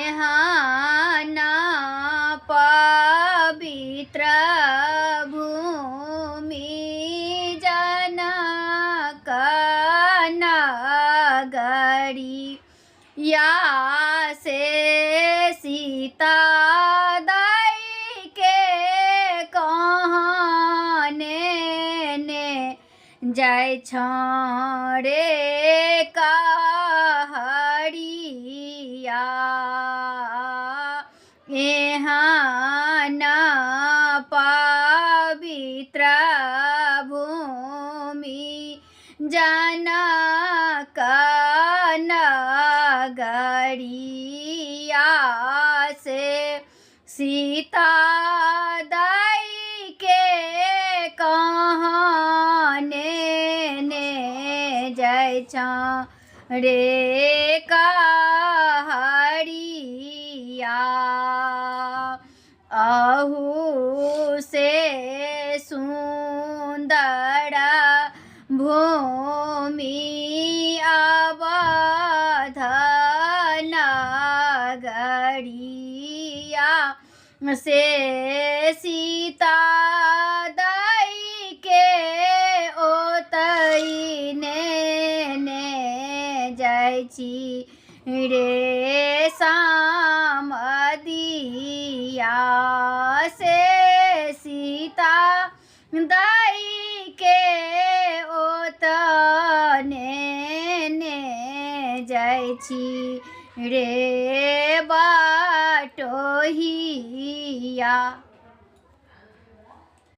एहाना पवित्र भूमि जनक नगरी या से सीता दाई के कहने ने जाय रे कहरिया एहाना पवित्र भूमि जनक नगरिया से सीता दाई के कहने ने जाय रे कहरिया अहू से सुंदर भूमि अवध नगरिया से सीता दाई के ओतई ने जाय रे सामदिया से सीता दाई के ओतने ने जाय रे बाटोहिया।